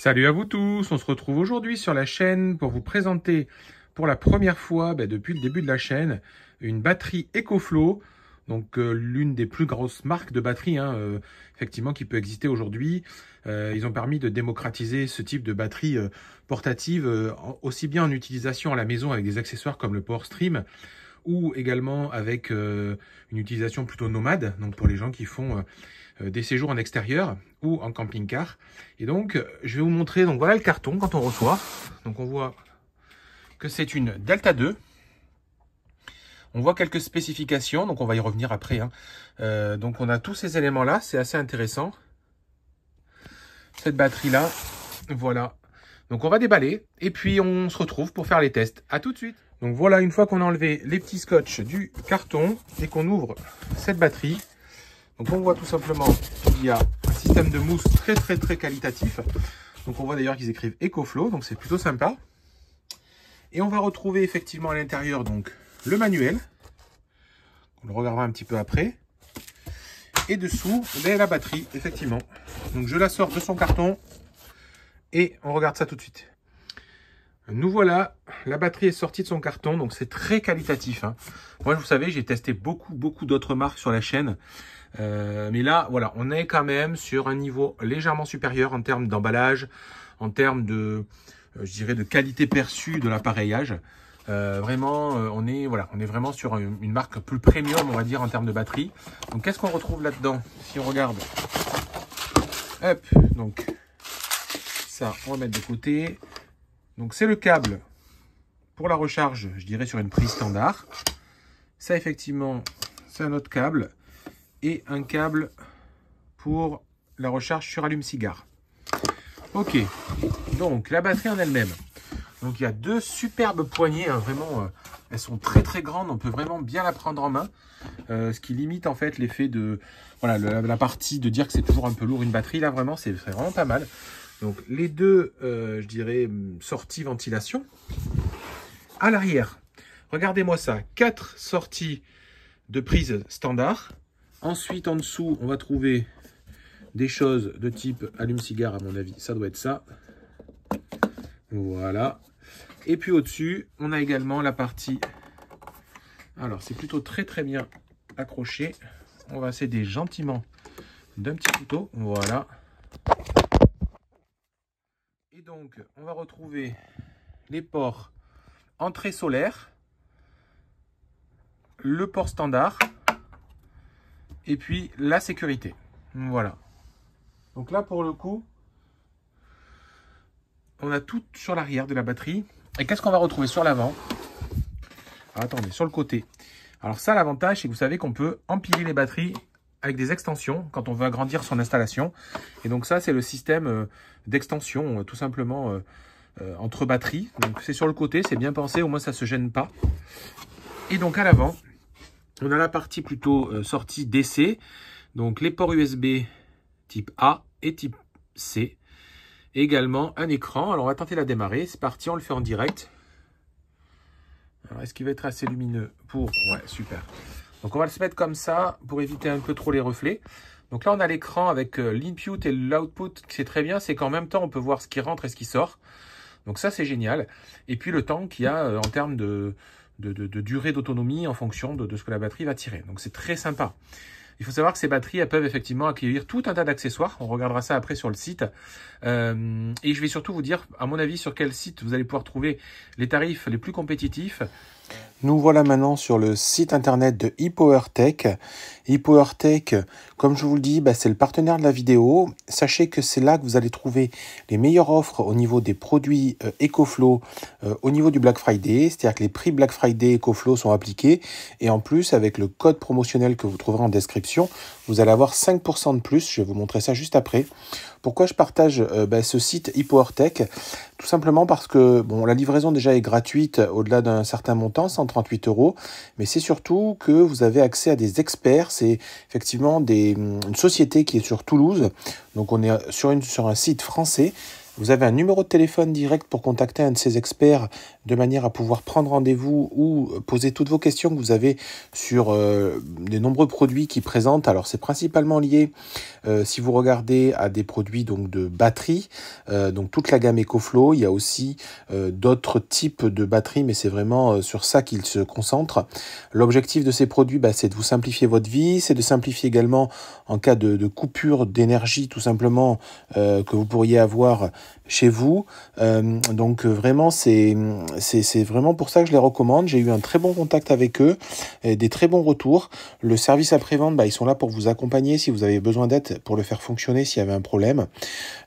Salut à vous tous, on se retrouve aujourd'hui sur la chaîne pour vous présenter pour la première fois depuis le début de la chaîne une batterie EcoFlow, donc l'une des plus grosses marques de batterie effectivement qui peut exister aujourd'hui. Ils ont permis de démocratiser ce type de batterie portative aussi bien en utilisation à la maison avec des accessoires comme le Power Stream ou également avec une utilisation plutôt nomade, donc pour les gens qui font des séjours en extérieur ou en camping-car. Et donc, je vais vous montrer, donc voilà le carton quand on reçoit. Donc on voit que c'est une Delta 2. On voit quelques spécifications, donc on va y revenir après. Donc on a tous ces éléments-là, c'est assez intéressant. Cette batterie-là, voilà. Donc on va déballer et puis on se retrouve pour faire les tests. À tout de suite. Donc voilà, une fois qu'on a enlevé les petits scotch du carton et qu'on ouvre cette batterie, donc on voit tout simplement qu'il y a un système de mousse très qualitatif. Donc on voit d'ailleurs qu'ils écrivent EcoFlow, donc c'est plutôt sympa. Et on va retrouver effectivement à l'intérieur donc le manuel. On le regardera un petit peu après. Et dessous, la batterie, effectivement. Donc je la sors de son carton et on regarde ça tout de suite. Nous voilà, la batterie est sortie de son carton, donc c'est très qualitatif. Moi, vous savez, j'ai testé beaucoup d'autres marques sur la chaîne. Mais là, voilà, on est quand même sur un niveau légèrement supérieur en termes d'emballage, en termes de, je dirais, de qualité perçue de l'appareillage. Vraiment, on est vraiment sur une marque plus premium, on va dire, en termes de batterie. Donc, qu'est-ce qu'on retrouve là-dedans? Si on regarde, hop, donc ça, on va mettre de côté. Donc, c'est le câble pour la recharge, je dirais, sur une prise standard. Ça, effectivement, c'est un autre câble. Et un câble pour la recharge sur allume-cigare. Ok, donc la batterie en elle-même. Donc il y a deux superbes poignées, vraiment, elles sont très grandes, on peut vraiment bien la prendre en main. Ce qui limite en fait l'effet de, voilà, la partie de dire que c'est toujours un peu lourd une batterie. Là vraiment, c'est vraiment pas mal. Donc les deux, je dirais, sorties ventilation. À l'arrière, regardez-moi ça, 4 sorties de prise standard. Ensuite, en dessous, on va trouver des choses de type allume-cigare, à mon avis. Ça doit être ça. Voilà. Et puis au-dessus, on a également la partie... Alors, c'est plutôt très bien accroché. On va s'aider gentiment d'un petit couteau. Voilà. Et donc, on va retrouver les ports entrée solaire, le port standard, et puis la sécurité. Voilà. Donc là, pour le coup, on a tout sur l'arrière de la batterie. Et qu'est-ce qu'on va retrouver sur l'avant? Attendez, sur le côté. Alors ça, l'avantage, c'est que vous savez qu'on peut empiler les batteries avec des extensions quand on veut agrandir son installation. Et donc ça, c'est le système d'extension, tout simplement, entre batteries. Donc c'est sur le côté, c'est bien pensé, au moins ça ne se gêne pas. Et donc à l'avant, on a la partie plutôt sortie DC, donc les ports USB type A et type C. Et également un écran. Alors on va tenter de la démarrer. C'est parti, on le fait en direct. Alors est-ce qu'il va être assez lumineux pour... Ouais, super. Donc on va le se mettre comme ça pour éviter un peu trop les reflets. Donc là on a l'écran avec l'input et l'output. C'est très bien, c'est qu'en même temps on peut voir ce qui rentre et ce qui sort. Donc ça c'est génial. Et puis le temps qu'il y a en termes de durée d'autonomie en fonction de ce que la batterie va tirer. Donc c'est très sympa. Il faut savoir que ces batteries, elles peuvent effectivement accueillir tout un tas d'accessoires. On regardera ça après sur le site. Et je vais surtout vous dire, à mon avis, sur quel site vous allez pouvoir trouver les tarifs les plus compétitifs. Nous voilà maintenant sur le site internet de ePowerTech. ePowerTech, comme je vous le dis, c'est le partenaire de la vidéo. Sachez que c'est là que vous allez trouver les meilleures offres au niveau des produits EcoFlow au niveau du Black Friday. C'est-à-dire que les prix Black Friday EcoFlow sont appliqués. Et en plus, avec le code promotionnel que vous trouverez en description, vous allez avoir 5% de plus. Je vais vous montrer ça juste après. Pourquoi je partage ce site ePowerTech? Tout simplement parce que bon, la livraison déjà est gratuite au-delà d'un certain montant, 138 €, mais c'est surtout que vous avez accès à des experts. C'est effectivement une société qui est sur Toulouse, donc on est sur un site français Vous avez un numéro de téléphone direct pour contacter un de ces experts de manière à pouvoir prendre rendez-vous ou poser toutes vos questions que vous avez sur les nombreux produits qu'ils présentent. Alors c'est principalement lié, si vous regardez, à des produits donc de batterie, donc toute la gamme EcoFlow. Il y a aussi d'autres types de batteries, mais c'est vraiment sur ça qu'ils se concentrent. L'objectif de ces produits, c'est de vous simplifier votre vie, c'est de simplifier également en cas de coupure d'énergie tout simplement que vous pourriez avoir chez vous. Donc vraiment, c'est vraiment pour ça que je les recommande. J'ai eu un très bon contact avec eux, et des très bons retours. Le service après-vente, ils sont là pour vous accompagner si vous avez besoin d'aide pour le faire fonctionner s'il y avait un problème.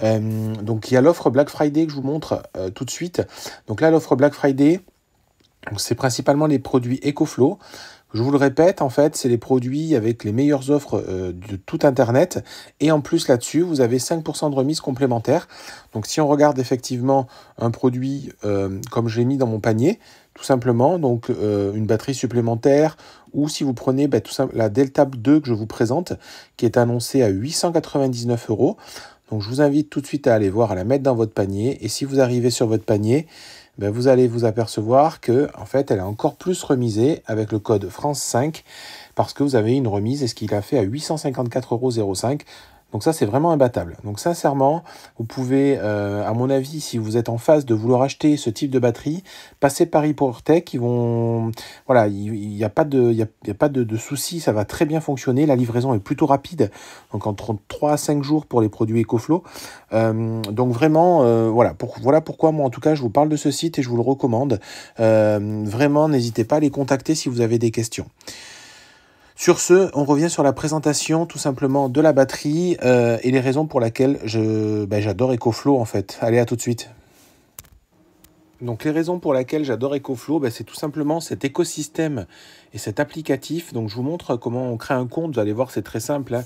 Donc il y a l'offre Black Friday que je vous montre tout de suite. Donc là, l'offre Black Friday, c'est principalement les produits EcoFlow. Je vous le répète, en fait, c'est les produits avec les meilleures offres de tout Internet. Et en plus, là-dessus, vous avez 5% de remise complémentaire. Donc, si on regarde effectivement un produit comme je l'ai mis dans mon panier, tout simplement, donc une batterie supplémentaire, ou si vous prenez la Delta 2 que je vous présente, qui est annoncée à 899 €. Donc, je vous invite tout de suite à aller voir, à la mettre dans votre panier. Et si vous arrivez sur votre panier, vous allez vous apercevoir que en fait, elle est encore plus remisée avec le code France5 parce que vous avez une remise et ce qu'il a fait à 854,05 €. Donc ça, c'est vraiment imbattable. Donc sincèrement, vous pouvez, à mon avis, si vous êtes en phase de vouloir acheter ce type de batterie, passer par Hyportech. Ils vont, voilà, il n'y a pas de souci, ça va très bien fonctionner. La livraison est plutôt rapide, donc entre 3 à 5 jours pour les produits EcoFlow. Donc vraiment, voilà pourquoi moi en tout cas je vous parle de ce site et je vous le recommande. Vraiment, n'hésitez pas à les contacter si vous avez des questions. Sur ce, on revient sur la présentation tout simplement de la batterie et les raisons pour lesquelles j'adore EcoFlow en fait. Allez, à tout de suite. Donc les raisons pour lesquelles j'adore EcoFlow, c'est tout simplement cet écosystème et cet applicatif. Donc je vous montre comment on crée un compte, vous allez voir, c'est très simple, hein.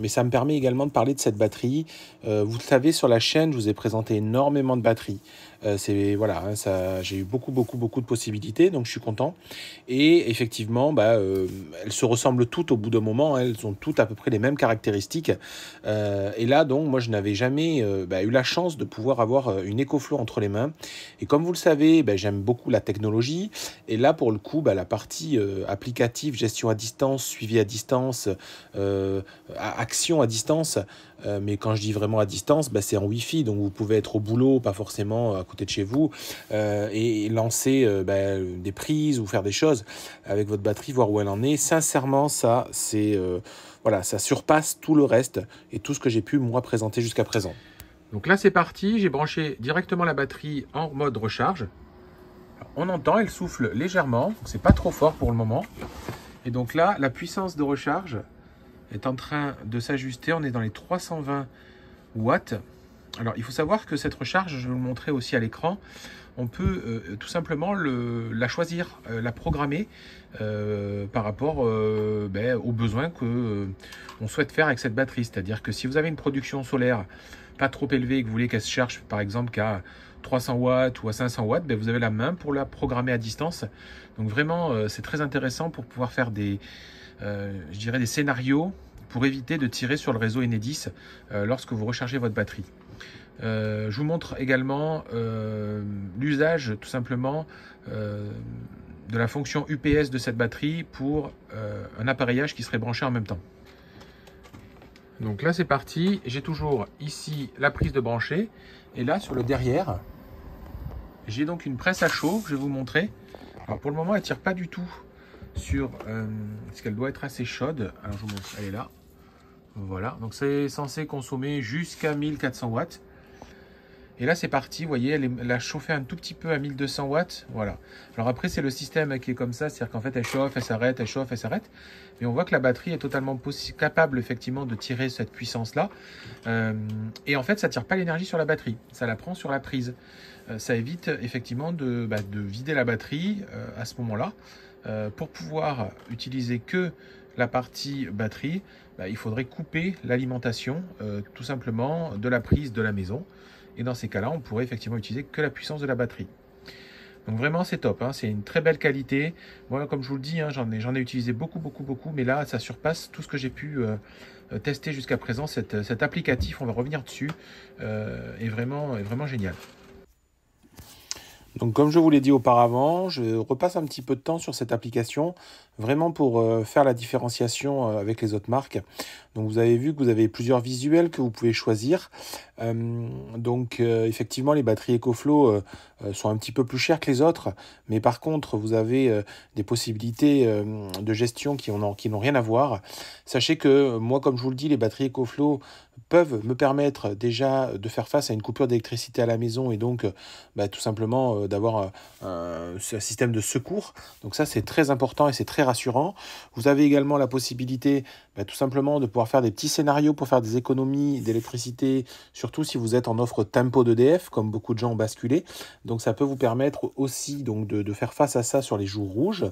Mais ça me permet également de parler de cette batterie. Vous le savez, sur la chaîne, je vous ai présenté énormément de batteries. Voilà, hein, j'ai eu beaucoup de possibilités, donc je suis content. Et effectivement, elles se ressemblent toutes au bout d'un moment, hein, elles ont toutes à peu près les mêmes caractéristiques. Et là, donc, moi, je n'avais jamais eu la chance de pouvoir avoir une EcoFlow entre les mains. Et comme vous le savez, j'aime beaucoup la technologie. Et là, pour le coup, la partie applicative, gestion à distance, suivi à distance, action à distance. Mais quand je dis vraiment à distance, c'est en Wi-Fi, donc vous pouvez être au boulot, pas forcément à côté de chez vous, et lancer des prises ou faire des choses avec votre batterie, voir où elle en est. Sincèrement, ça, voilà, ça surpasse tout le reste et tout ce que j'ai pu moi présenter jusqu'à présent. Donc là, c'est parti. J'ai branché directement la batterie en mode recharge. Alors, on entend, elle souffle légèrement, c'est pas trop fort pour le moment. Et donc là, la puissance de recharge est en train de s'ajuster. On est dans les 320 watts. Alors, il faut savoir que cette recharge, je vais vous le montrer aussi à l'écran, on peut tout simplement la choisir, la programmer par rapport aux besoins qu'on souhaite faire avec cette batterie. C'est-à-dire que si vous avez une production solaire pas trop élevée et que vous voulez qu'elle se charge par exemple qu'à 300 watts ou à 500 watts, vous avez la main pour la programmer à distance. Donc vraiment, c'est très intéressant pour pouvoir faire des scénarios pour éviter de tirer sur le réseau Enedis lorsque vous rechargez votre batterie. Je vous montre également l'usage tout simplement de la fonction UPS de cette batterie pour un appareillage qui serait branché en même temps. Donc là c'est parti, j'ai toujours ici la prise de brancher et là sur le derrière j'ai donc une presse à chaud que je vais vous montrer. Alors pour le moment elle ne tire pas du tout sur parce qu'elle doit être assez chaude. Alors je vous montre, elle est là. Voilà, donc c'est censé consommer jusqu'à 1400 watts. Et là c'est parti, vous voyez, elle a chauffé un tout petit peu à 1200 watts. Voilà. Alors après c'est le système qui est comme ça, c'est-à-dire qu'en fait elle chauffe, elle s'arrête, elle chauffe, elle s'arrête. Mais on voit que la batterie est totalement capable effectivement de tirer cette puissance-là. Et en fait ça ne tire pas l'énergie sur la batterie, ça la prend sur la prise. Ça évite effectivement de vider la batterie à ce moment-là. Pour pouvoir utiliser que la partie batterie, il faudrait couper l'alimentation tout simplement de la prise de la maison. Et dans ces cas-là, on pourrait effectivement utiliser que la puissance de la batterie. Donc vraiment, c'est top, hein. C'est une très belle qualité. Moi, comme je vous le dis, hein, j'en ai utilisé beaucoup, beaucoup, beaucoup. Mais là, ça surpasse tout ce que j'ai pu tester jusqu'à présent. Cet applicatif, on va revenir dessus, est vraiment génial. Donc, comme je vous l'ai dit auparavant, je repasse un petit peu de temps sur cette application, vraiment pour faire la différenciation avec les autres marques. Donc, vous avez vu que vous avez plusieurs visuels que vous pouvez choisir. Effectivement, les batteries EcoFlow sont un petit peu plus chères que les autres, mais par contre, vous avez des possibilités de gestion qui n'ont rien à voir. Sachez que moi, comme je vous le dis, les batteries EcoFlow peuvent me permettre déjà de faire face à une coupure d'électricité à la maison et donc tout simplement d'avoir un système de secours. Donc ça, c'est très important et c'est très rassurant. Vous avez également la possibilité tout simplement de pouvoir faire des petits scénarios pour faire des économies d'électricité, surtout si vous êtes en offre tempo d'EDF, comme beaucoup de gens ont basculé. Donc ça peut vous permettre aussi donc, de faire face à ça sur les jours rouges.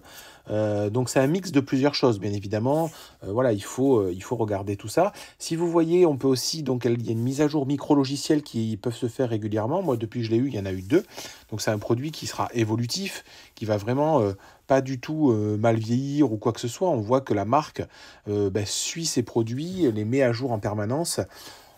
Donc c'est un mix de plusieurs choses, bien évidemment. Voilà, il faut regarder tout ça. Si vous voyez, on peut aussi, donc il y a une mise à jour micro-logicielle qui peuvent se faire régulièrement. Moi, depuis que je l'ai eu, il y en a eu 2. Donc c'est un produit qui sera évolutif, qui va vraiment pas du tout mal vieillir ou quoi que ce soit. On voit que la marque suit ses produits, les met à jour en permanence.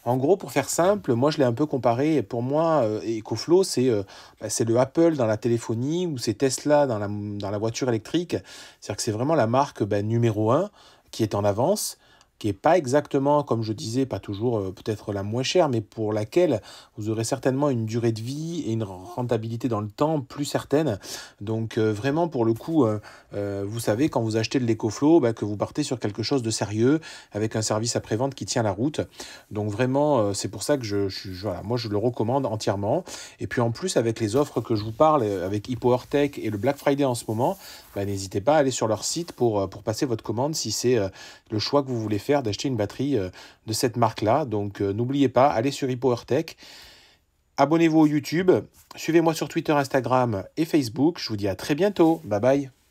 En gros, pour faire simple, moi je l'ai un peu comparé. Pour moi, EcoFlow, c'est le Apple dans la téléphonie ou c'est Tesla dans la voiture électrique. C'est-à-dire que c'est vraiment la marque numéro 1 qui est en avance, qui n'est pas exactement, comme je disais, pas toujours peut-être la moins chère, mais pour laquelle vous aurez certainement une durée de vie et une rentabilité dans le temps plus certaine. Donc vraiment, pour le coup, vous savez, quand vous achetez de l'EcoFlow, que vous partez sur quelque chose de sérieux, avec un service après-vente qui tient la route. Donc vraiment, c'est pour ça que voilà, moi je le recommande entièrement. Et puis en plus, avec les offres que je vous parle, avec ePowerTech et le Black Friday en ce moment, n'hésitez pas à aller sur leur site pour passer votre commande si c'est le choix que vous voulez faire d'acheter une batterie de cette marque-là. Donc n'oubliez pas, allez sur ePowerTech, abonnez-vous au YouTube, suivez-moi sur Twitter, Instagram et Facebook. Je vous dis à très bientôt. Bye bye.